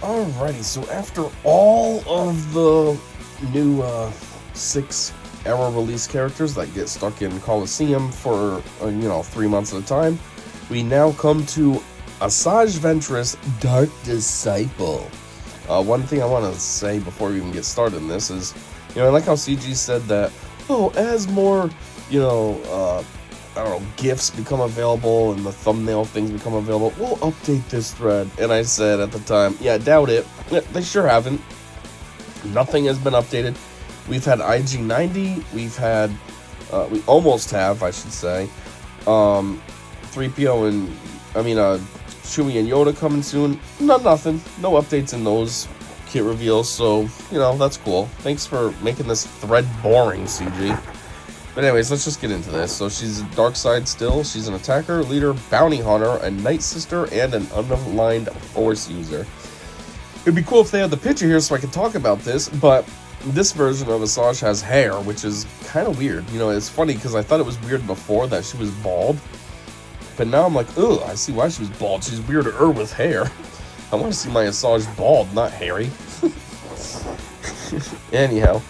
Alrighty, so after all of the new 6 era release characters that get stuck in Coliseum for 3 months at a time, we now come to Asajj Ventress Dark Disciple. One thing I want to say before we even get started in this is, I like how CG said that, as more, GIFs become available and the thumbnail things become available, we'll update this thread. And I said at the time, yeah, doubt it. They sure haven't. Nothing has been updated. We've had IG-90, we almost have, I should say, 3PO and, Chewie and Yoda coming soon. Nothing. No updates in those kit reveals, so, that's cool. Thanks for making this thread boring, CG. But anyways, let's just get into this. So she's dark side still. She's an attacker, leader, bounty hunter, a night sister, and an unaligned force user. It'd be cool if they had the picture here so I could talk about this, but this version of Asajj has hair, which is kind of weird. It's funny because I thought it was weird before that she was bald, but now I'm like, ugh, I see why she was bald. She's weirder with hair. I want to see my Asajj bald, not hairy. Anyhow.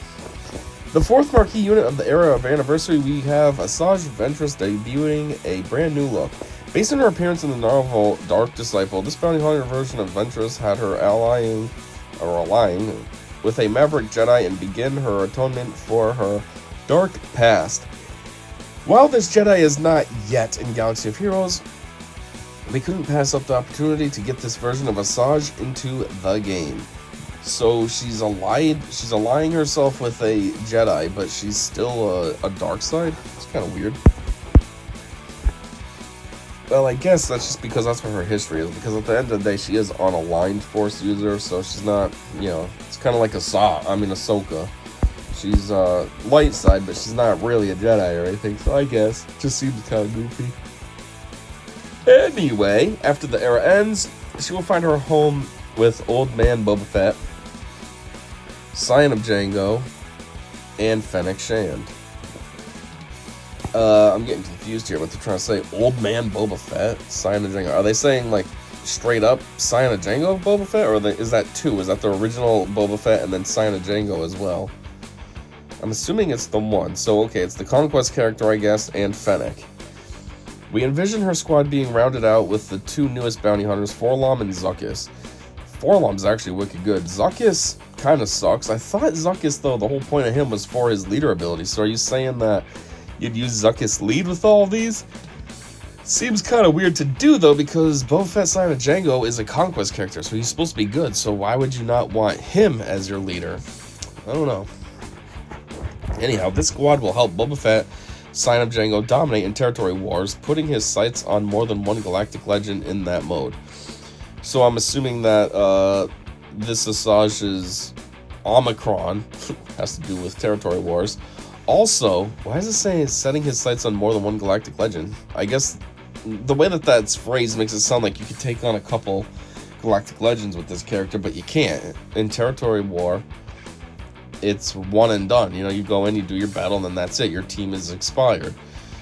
The 4th Marquee unit of the era of Anniversary, we have Asajj Ventress debuting a brand new look. Based on her appearance in the novel Dark Disciple, this bounty hunter version of Ventress had her allying with a maverick Jedi and begin her atonement for her dark past. While this Jedi is not yet in Galaxy of Heroes, we couldn't pass up the opportunity to get this version of Asajj into the game. So she's allying herself with a Jedi, but she's still a dark side. It's kind of weird. Well, I guess that's just because that's what her history is. Because at the end of the day, she is unaligned Force user, so she's not, it's kind of like Ahsoka. She's light side, but she's not really a Jedi or anything. So I guess it just seems kind of goofy. Anyway, after the era ends, she will find her home with Old Man Boba Fett, Scion of Jango, and Fennec Shand. I'm getting confused here what they're trying to say. Old Man Boba Fett, Scion of Jango. Are they saying, like, straight up Scion of Jango Boba Fett? Or is that two? Is that the original Boba Fett and then Scion of Jango as well? I'm assuming it's the one. So, okay, it's the conquest character, I guess, and Fennec. We envision her squad being rounded out with the 2 newest bounty hunters, Forlom and Zuckuss. Forlom's actually wicked good. Zuckuss kind of sucks. I thought Zuckuss, though, the whole point of him was for his leader ability. So are you saying that you'd use Zuckuss lead with all of these? Seems kind of weird to do, though, because Boba Fett Scion of Jango is a conquest character, so he's supposed to be good. So why would you not want him as your leader? I don't know. Anyhow, this squad will help Boba Fett Scion of Jango dominate in territory wars, putting his sights on more than one galactic legend in that mode. So I'm assuming that this Asajj's Omicron has to do with territory wars. Also, why is it saying setting his sights on more than one galactic legend? I guess the way that that's phrased makes it sound like you could take on a couple galactic legends with this character, but you can't. In territory war, it's one and done. You go in, you do your battle, and then that's it. Your team is expired.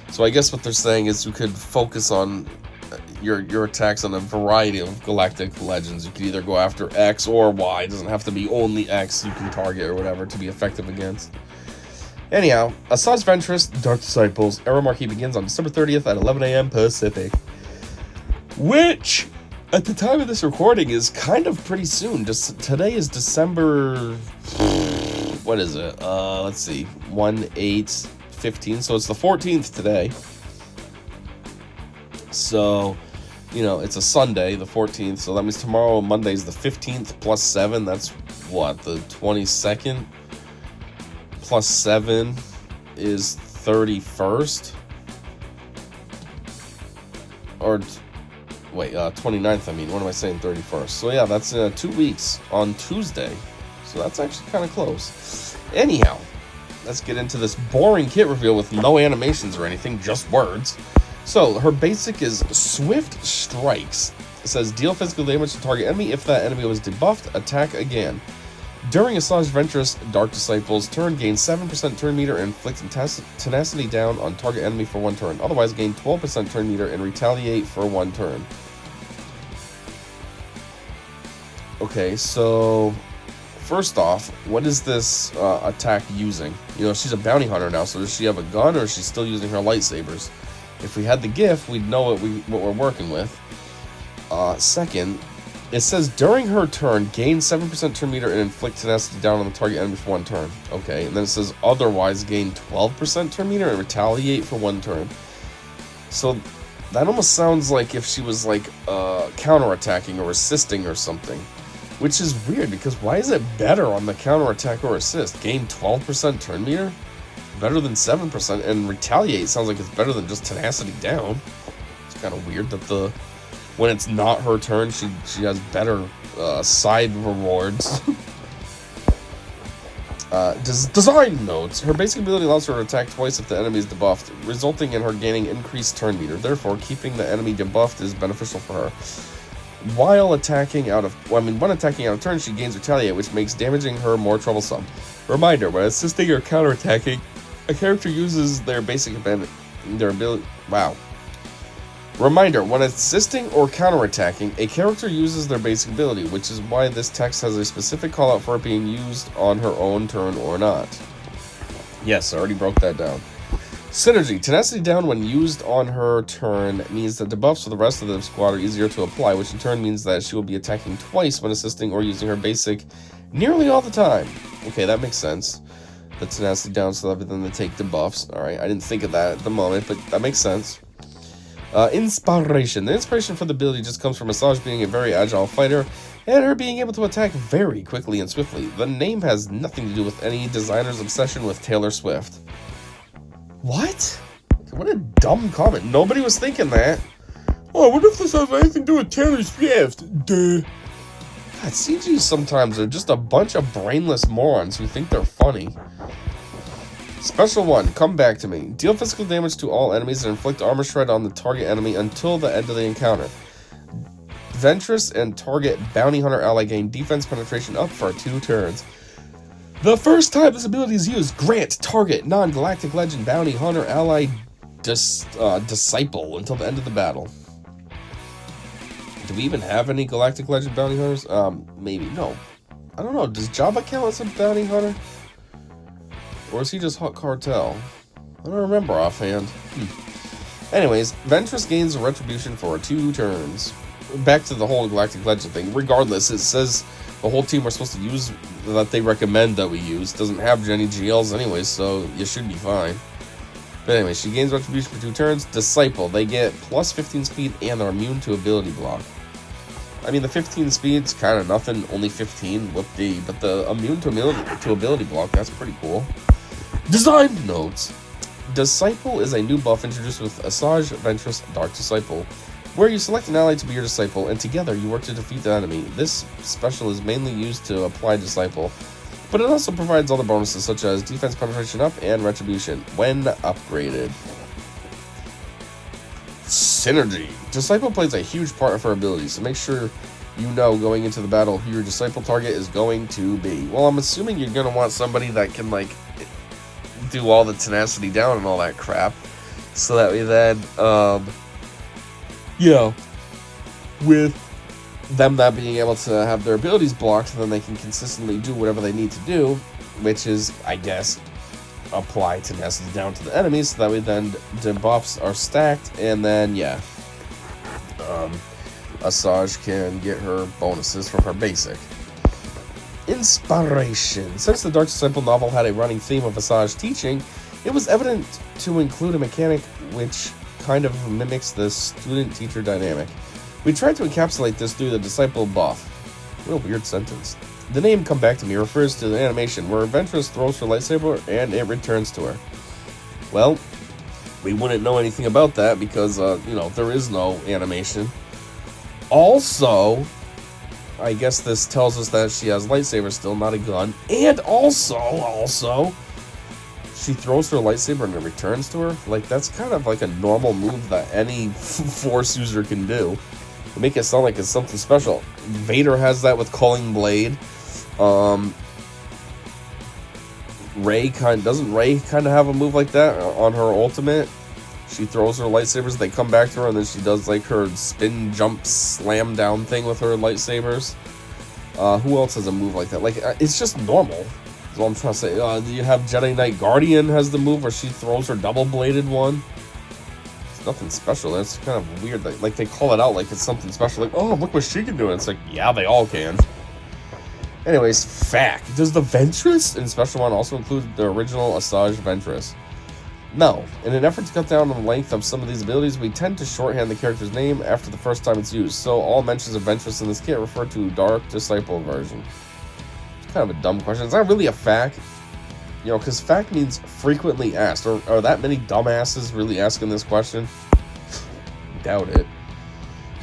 So I guess what they're saying is you could focus on your attacks on a variety of galactic legends. You could either go after X or Y. It doesn't have to be only X you can target or whatever to be effective against. Anyhow, Asajj Ventress Dark Disciples era Marquee begins on December 30th at 11 a.m. Pacific. Which, at the time of this recording, is kind of pretty soon. Today is December... What is it? Let's see. 1/8/15. So it's the 14th today. So, it's a Sunday, the 14th. So that means tomorrow, Monday's the 15th plus 7. That's what? The 22nd plus 7 is 31st? Or, wait, 29th, I mean. What am I saying? 31st. So yeah, that's 2 weeks on Tuesday. So that's actually kind of close. Anyhow, let's get into this boring kit reveal with no animations or anything, just words. So, her basic is Swift Strikes. It says, deal physical damage to target enemy. If that enemy was debuffed, attack again. During Asajj Ventress Dark Disciples turn, gain 7% turn meter and inflict tenacity down on target enemy for 1 turn. Otherwise, gain 12% turn meter and retaliate for 1 turn. Okay, so first off, what is this attack using? You know, she's a bounty hunter now, so does she have a gun or is she still using her lightsabers? If we had the GIF, we'd know what we're working with. Second, it says during her turn, gain 7% turn meter and inflict tenacity down on the target enemy for 1 turn. Okay, and then it says otherwise gain 12% turn meter and retaliate for 1 turn. So that almost sounds like if she was like counterattacking or assisting or something. Which is weird, because why is it better on the counterattack or assist? Gain 12% turn meter? Better than 7%, and retaliate sounds like it's better than just tenacity down. It's kind of weird that when it's not her turn, she has better side rewards. Design notes. Her basic ability allows her to attack twice if the enemy is debuffed, resulting in her gaining increased turn meter. Therefore, keeping the enemy debuffed is beneficial for her. While attacking out of, when attacking out of turn, she gains retaliate, which makes damaging her more troublesome. Reminder: when assisting or counterattacking, a character uses their basic ability. Reminder: when assisting or counterattacking, a character uses their basic ability, which is why this text has a specific callout for it being used on her own turn or not. Yes, I already broke that down. Synergy. Tenacity down when used on her turn means that debuffs for the rest of the squad are easier to apply, which in turn means that she will be attacking twice when assisting or using her basic nearly all the time. Okay, that makes sense. The tenacity down so that then they take debuffs. Alright, I didn't think of that at the moment, but that makes sense. Inspiration. The inspiration for the ability just comes from Assajj being a very agile fighter and her being able to attack very quickly and swiftly. The name has nothing to do with any designer's obsession with Taylor Swift. What? What a dumb comment. Nobody was thinking that. Oh, what if this has anything to do with Taylor Swift? Duh. God, CGs sometimes are just a bunch of brainless morons who think they're funny. Special 1, come back to me. Deal physical damage to all enemies and inflict armor shred on the target enemy until the end of the encounter. Ventress and target bounty hunter ally gain defense penetration up for 2 turns. The first time this ability is used, grant target non-galactic legend bounty hunter ally disciple until the end of the battle. Do we even have any galactic legend bounty hunters? Maybe. No. I don't know. Does Jabba count as a bounty hunter? Or is he just Hot Cartel? I don't remember offhand. Anyways, Ventress gains a retribution for 2 turns. Back to the whole galactic legend thing. Regardless, it says the whole team we're supposed to use that they recommend that we use doesn't have any GLs anyways, so you should be fine. But anyway, she gains retribution for 2 turns. Disciple, they get plus 15 speed and are immune to ability block. I mean, the 15 speed's kind of nothing, only 15 with D, but the immune to ability block, that's pretty cool. Design notes. Disciple is a new buff introduced with Assajj, Ventress, Dark Disciple, where you select an ally to be your disciple, and together you work to defeat the enemy. This special is mainly used to apply Disciple, but it also provides other bonuses such as defense penetration up and retribution when upgraded. Synergy. Disciple plays a huge part of her abilities, so make sure you know going into the battle who your disciple target is going to be. Well, I'm assuming you're going to want somebody that can, like, do all the tenacity down and all that crap, so that way then, with them not being able to have their abilities blocked, then they can consistently do whatever they need to do, which is, I guess, apply tenacity down to the enemies, so that way then debuffs are stacked, and then, Assajj can get her bonuses from her basic. Inspiration. Since the Dark Disciple novel had a running theme of Assajj teaching, it was evident to include a mechanic which kind of mimics the student-teacher dynamic. We tried to encapsulate this through the disciple buff. Real weird sentence. The name Come Back to Me refers to the animation where Ventress throws her lightsaber and it returns to her. Well, we wouldn't know anything about that because, there is no animation. Also, I guess this tells us that she has lightsaber still, not a gun. And also, she throws her lightsaber and it returns to her. Like, that's kind of like a normal move that any Force user can do. To make it sound like it's something special. Vader has that with Calling Blade. Rey doesn't Rey kind of have a move like that on her ultimate? She throws her lightsabers, they come back to her, and then she does like her spin, jump, slam down thing with her lightsabers. Who else has a move like that? Like, it's just normal. That's all I'm trying to say. You have Jedi Knight Guardian has the move where she throws her double-bladed one. It's nothing special. That's kind of weird. Like, they call it out like it's something special. Like, oh, look what she can do. And it's like, yeah, they all can. Anyways, fact. Does the Ventress in Special 1 also include the original Asajj Ventress? No. In an effort to cut down on the length of some of these abilities, we tend to shorthand the character's name after the first time it's used, so all mentions of Ventress in this kit refer to Dark Disciple version. It's kind of a dumb question. Is that really a fact? You know, because fact means frequently asked. Are that many dumbasses really asking this question? Doubt it.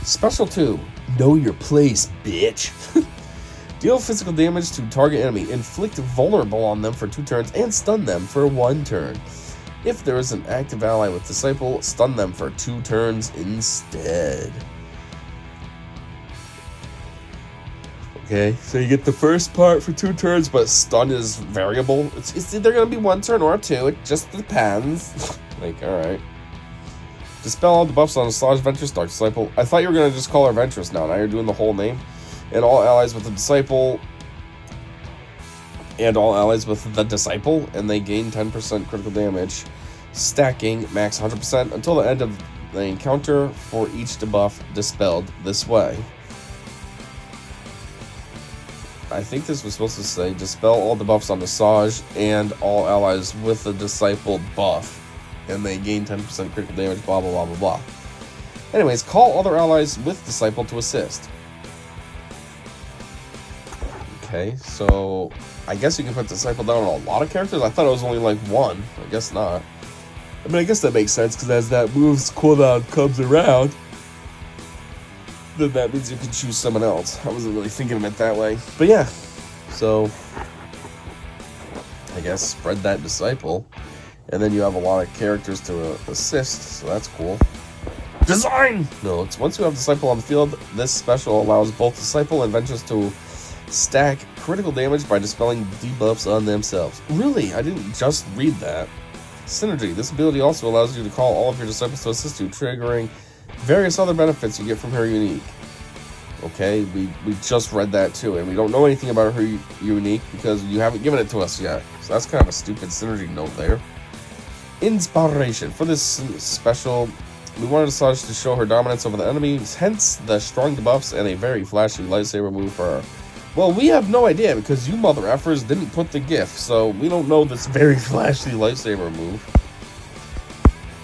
Special 2. Know your place, bitch. Deal physical damage to target enemy, inflict vulnerable on them for 2 turns, and stun them for 1 turn. If there is an active ally with Disciple, stun them for 2 turns instead. Okay, so you get the first part for 2 turns, but stun is variable. It's either going to be 1 turn or 2, it just depends. Like, alright. Dispel all debuffs on Asajj, Ventress, Dark Disciple. I thought you were going to just call her Ventress now you're doing the whole name. And all allies with the Disciple, and they gain 10% critical damage, stacking max 100% until the end of the encounter for each debuff dispelled this way. I think this was supposed to say dispel all debuffs on Assajj and all allies with the Disciple buff, and they gain 10% critical damage, blah blah blah blah blah. Anyways, call other allies with Disciple to assist. Okay, so I guess you can put Disciple down on a lot of characters. I thought it was only like 1. I guess not. I mean, I guess that makes sense, because as that move's cooldown comes around, then that means you can choose someone else. I wasn't really thinking of it that way. But yeah, so I guess spread that Disciple, and then you have a lot of characters to assist, so that's cool. Design notes. Once you have Disciple on the field, this special allows both Disciple and Ventress to stack critical damage by dispelling debuffs on themselves. Really? I didn't just read that. Synergy. This ability also allows you to call all of your Disciples to assist you, triggering various other benefits you get from her unique. Okay, we just read that too, and we don't know anything about her unique because you haven't given it to us yet. So that's kind of a stupid synergy note there. Inspiration. For this special, we wanted Asajj to show her dominance over the enemies, hence the strong debuffs and a very flashy lightsaber move for her. Well, we have no idea because you mother effers didn't put the GIF, so we don't know this very flashy lightsaber move.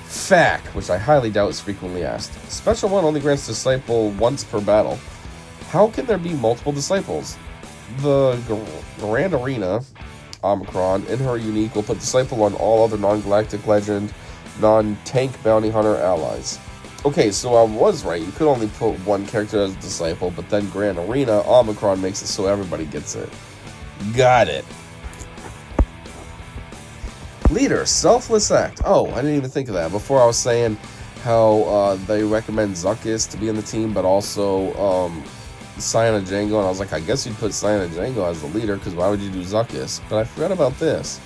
Fact, which I highly doubt is frequently asked. Special 1 only grants Disciple once per battle. How can there be multiple Disciples? The Grand Arena, Omicron, in her unique will put Disciple on all other non-galactic legend, non-tank bounty hunter allies. Okay, so I was right. You could only put 1 character as a Disciple, but then Grand Arena, Omicron makes it so everybody gets it. Got it. Leader, selfless act. Oh, I didn't even think of that. Before I was saying how they recommend Zuckuss to be in the team, but also Scion of Jango, and I was like, I guess you'd put Scion of Jango as the leader, because why would you do Zuckuss? But I forgot about this.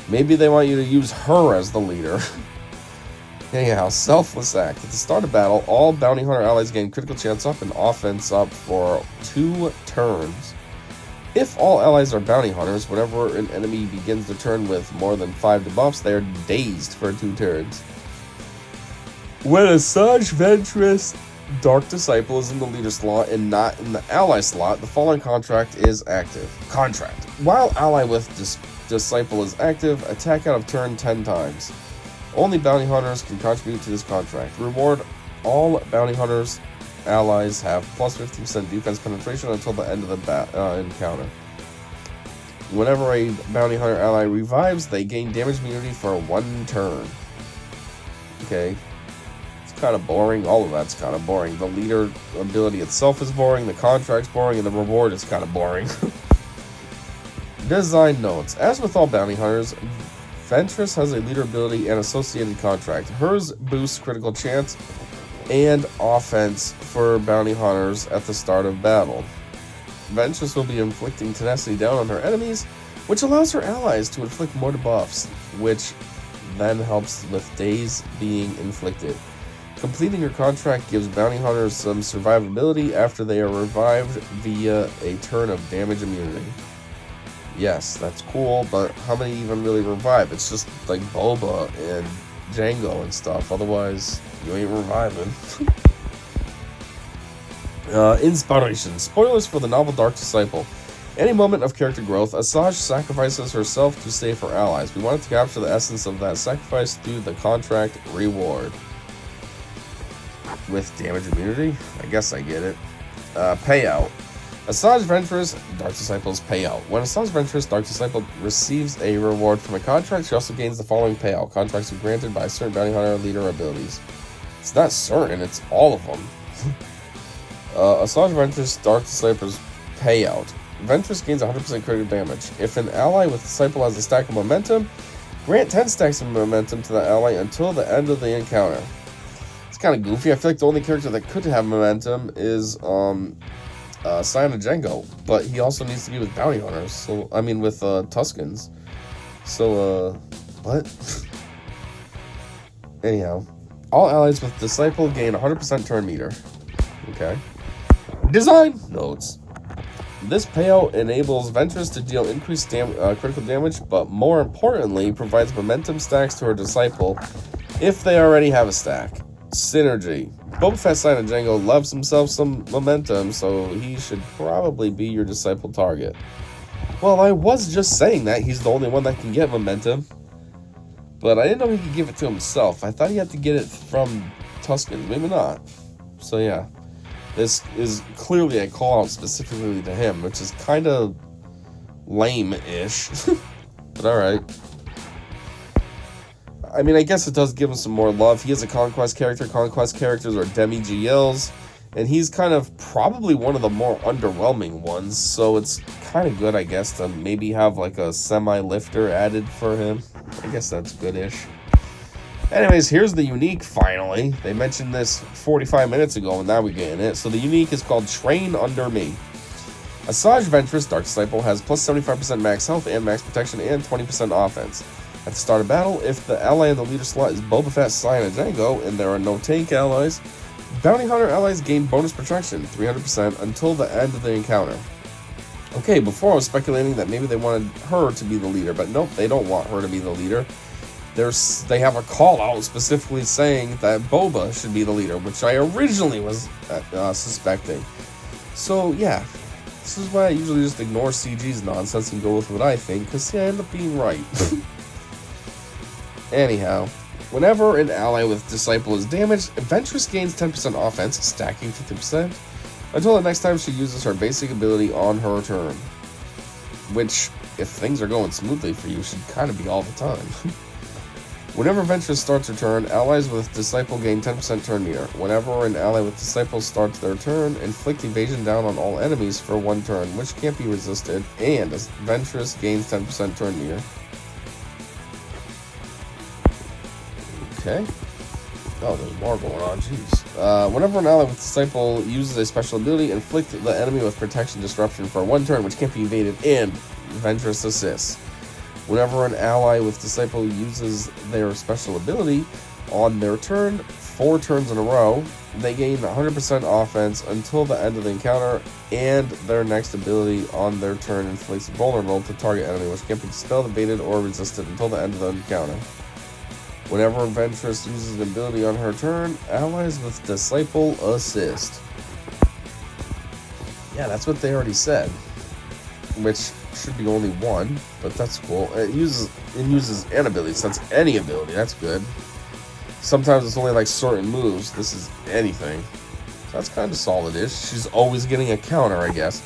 Maybe they want you to use her as the leader. Anyhow, selfless act. At the start of battle, all bounty hunter allies gain critical chance up and offense up for 2 turns. If all allies are bounty hunters, whenever an enemy begins their turn with more than 5 debuffs, they are dazed for 2 turns. When Asajj, Ventress, Dark Disciple is in the leader slot and not in the ally slot, the following contract is active. Contract. While ally with Disciple is active, attack out of turn 10 times. Only bounty hunters can contribute to this contract. Reward. All bounty hunters allies have plus 50% defense penetration until the end of the encounter. Whenever a bounty hunter ally revives, they gain damage immunity for 1 turn. Okay. It's kind of boring. All of that's kind of boring. The leader ability itself is boring, the contract's boring, and the reward is kind of boring. Design notes. As with all bounty hunters, Ventress has a leader ability and associated contract. Hers boosts critical chance and offense for bounty hunters at the start of battle. Ventress will be inflicting tenacity down on her enemies, which allows her allies to inflict more debuffs, which then helps with daze being inflicted. Completing your contract gives bounty hunters some survivability after they are revived via a turn of damage immunity. Yes, that's cool, but how many even really revive? It's just like Boba and Jango and stuff. Otherwise, you ain't reviving. Inspiration. Spoilers for the novel Dark Disciple. Any moment of character growth, Asajj sacrifices herself to save her allies. We wanted to capture the essence of that sacrifice through the contract reward. With damage immunity? I guess I get it. Payout. Asajj Ventress, Dark Disciple's payout. When Asajj Ventress, Dark Disciple receives a reward from a contract, she also gains the following payout. Contracts are granted by certain bounty hunter leader abilities. It's not certain, it's all of them. Asajj Ventress, Dark Disciple's payout. Ventress gains 100% critical damage. If an ally with Disciple has a stack of momentum, grant 10 stacks of momentum to the ally until the end of the encounter. It's kind of goofy. I feel like the only character that could have momentum is Scion of Jango, but he also needs to be with bounty hunters. So I mean, with Tuskens. So what? Anyhow, all allies with Disciple gain 100% turn meter. Okay. Design notes. This payout enables Ventress to deal increased critical damage, but more importantly, provides momentum stacks to her Disciple if they already have a stack. Synergy. Boba Fett, Scion of Jango loves himself some momentum, so he should probably be your Disciple target. Well, I was just saying that he's the only one that can get momentum, but I didn't know he could give it to himself. I thought he had to get it from Tusken. Maybe not. So yeah. This is clearly a call out specifically to him, which is kind of lame-ish. But alright. I mean, I guess it does give him some more love. He is a conquest character. Conquest characters are demi-GLs. And he's kind of probably one of the more underwhelming ones. So it's kind of good, I guess, to maybe have like a semi-lifter added for him. I guess that's good-ish. Anyways, here's the unique, finally. They mentioned this 45 minutes ago, and now we're getting it. So the unique is called Train Under Me. Asajj Ventress, Dark Disciple, has plus 75% max health and max protection and 20% offense. At the start of battle, if the ally in the leader slot is Boba Fett, Scion of Jango, and there are no tank allies, bounty hunter allies gain bonus protection, 300%, until the end of the encounter. Okay, before I was speculating that maybe they wanted her to be the leader, but nope, they don't want her to be the leader. They have a call out specifically saying that Boba should be the leader, which I originally was suspecting. So yeah, this is why I usually just ignore CG's nonsense and go with what I think, because I end up being right. Anyhow, whenever an ally with Disciple is damaged, Ventress gains 10% offense, stacking 50%, until the next time she uses her basic ability on her turn. Which, if things are going smoothly for you, should kind of be all the time. Whenever Ventress starts her turn, allies with Disciple gain 10% turn meter. Whenever an ally with Disciple starts their turn, inflict evasion down on all enemies for 1 turn, which can't be resisted, and Ventress gains 10% turn meter. Okay. Oh, there's more going on, jeez. Whenever an ally with Disciple uses a special ability, inflict the enemy with protection disruption for 1 turn, which can't be evaded, and Ventress assists. Whenever an ally with Disciple uses their special ability on their turn, 4 turns in a row, they gain 100% offense until the end of the encounter, and their next ability on their turn inflicts vulnerable to target enemy, which can't be dispelled, evaded, or resisted until the end of the encounter. Whenever Ventress uses an ability on her turn, allies with Disciple assist. Yeah, that's what they already said. Which should be only 1, but that's cool. It uses an ability, so that's any ability. That's good. Sometimes it's only like certain moves. This is anything. So that's kind of solid-ish. She's always getting a counter, I guess.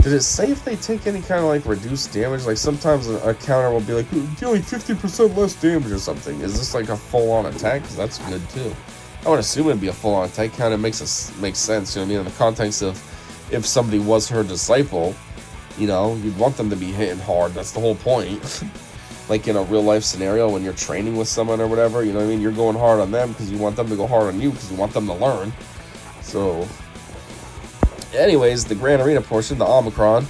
Did it say if they take any kind of like reduced damage? Like sometimes a counter will be like, deal like 50% less damage or something. Is this like a full-on attack? Because that's good too. I would assume it'd be a full-on attack. Kind of makes sense, you know what I mean? In the context of if somebody was her Disciple, you know, you'd want them to be hitting hard. That's the whole point. Like in a real-life scenario when you're training with someone or whatever, you know what I mean? You're going hard on them because you want them to go hard on you because you want them to learn. So, anyways, the Grand Arena portion, the Omicron.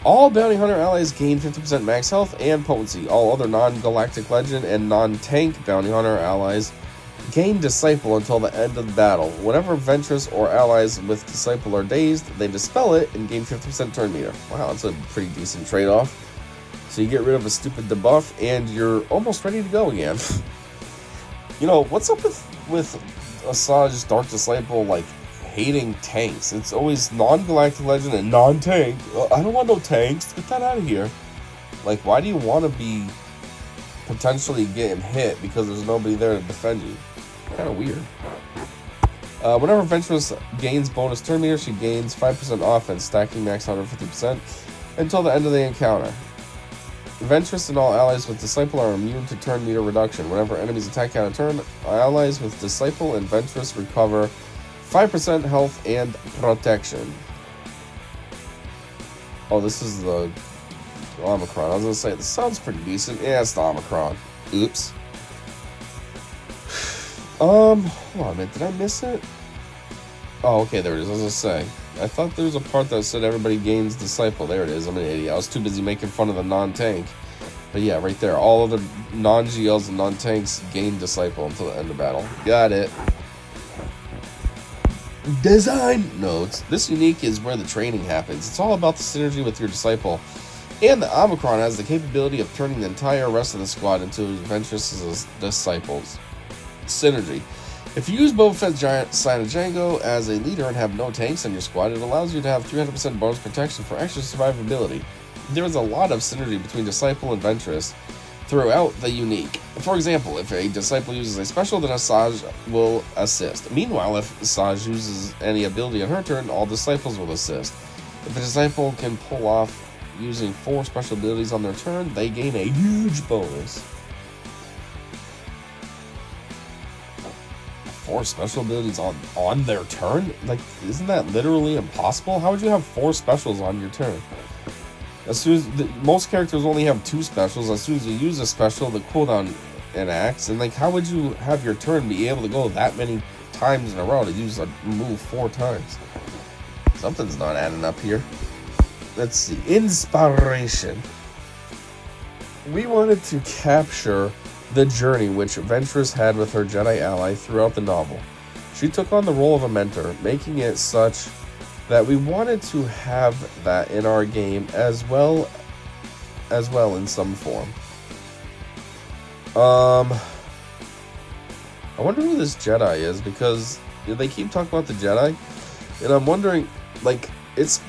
All bounty hunter allies gain 50% max health and potency. All other non-galactic legend and non-tank bounty hunter allies Gain Disciple until the end of the battle. Whenever Ventress or allies with Disciple are dazed, they dispel it and gain 50% turn meter. Wow, that's a pretty decent trade-off. So you get rid of a stupid debuff, and you're almost ready to go again. You know, what's up with Asajj's Dark Disciple, like, hating tanks? It's always non-galactic legend and non-tank. I don't want no tanks. Get that out of here. Like, why do you want to be potentially getting hit because there's nobody there to defend you? Kind of weird. Whenever Ventress gains bonus turn meter, she gains 5% offense, stacking max 150% until the end of the encounter. Ventress and all allies with Disciple are immune to turn meter reduction. Whenever enemies attack out of turn, allies with Disciple and Ventress recover 5% health and protection. Oh, this is the Omicron. I was going to say, this sounds pretty decent. Yeah, it's the Omicron. Oops. Hold on a minute. Did I miss it? Oh, okay, there it is. I was going to say, I thought there was a part that said everybody gains Disciple. There it is. I'm an idiot. I was too busy making fun of the non-tank. But yeah, right there. All of the non-GLs and non-tanks gain Disciple until the end of battle. Got it. Design notes. This unique is where the training happens. It's all about the synergy with your Disciple. And the Omicron has the capability of turning the entire rest of the squad into Ventress's Disciples. Synergy. If you use Boba Fett's giant Scion of Jango as a leader and have no tanks on your squad, it allows you to have 300% bonus protection for extra survivability. There is a lot of synergy between Disciple and Ventress throughout the unique. For example, if a Disciple uses a special, then Assajj will assist. Meanwhile, if Assajj uses any ability on her turn, all Disciples will assist. If a Disciple can pull off using 4 special abilities on their turn, they gain a huge bonus. 4 special abilities on their turn? Like, isn't that literally impossible? How would you have 4 specials on your turn? As soon as most characters only have 2 specials. As soon as you use a special, the cooldown enacts. And like, how would you have your turn be able to go that many times in a row to use a move 4 times? Something's not adding up here. Let's see. Inspiration. We wanted to capture the journey which Ventress had with her Jedi ally throughout the novel. She took on the role of a mentor, making it such that we wanted to have that in our game as well in some form. I wonder who this Jedi is, because they keep talking about the Jedi, and I'm wondering, like, it's,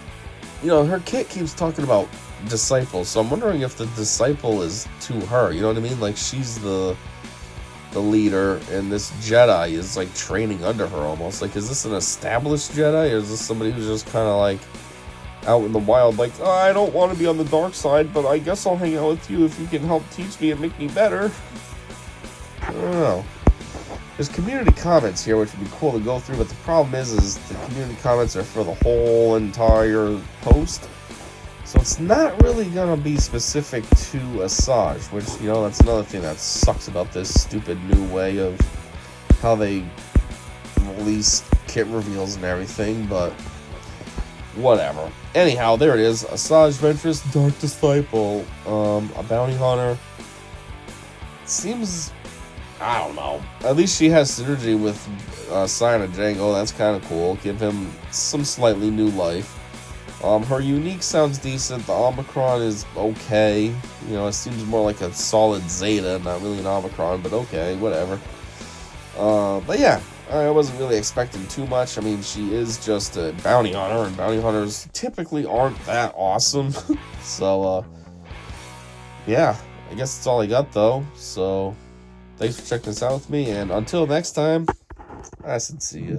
you know, her kit keeps talking about Disciple, so I'm wondering if the Disciple is to her, you know what I mean? Like, she's the leader, and this Jedi is, like, training under her almost. Like, is this an established Jedi, or is this somebody who's just kind of, like, out in the wild, like, oh, I don't want to be on the dark side, but I guess I'll hang out with you if you can help teach me and make me better? I don't know. There's community comments here, which would be cool to go through, but the problem is the community comments are for the whole entire post. So it's not really going to be specific to Assajj, which, you know, that's another thing that sucks about this stupid new way of how they release kit reveals and everything, but whatever. Anyhow, there it is. Assajj, Ventress, Dark Disciple, a bounty hunter. Seems, I don't know. At least she has synergy with Scion of Jango. That's kind of cool. Give him some slightly new life. Her unique sounds decent. The Omicron is okay. You know, it seems more like a solid Zeta, not really an Omicron, but okay, whatever. But yeah, I wasn't really expecting too much. I mean, she is just a bounty hunter, and bounty hunters typically aren't that awesome. So, yeah, I guess that's all I got, though. So, thanks for checking this out with me, and until next time, I said see ya.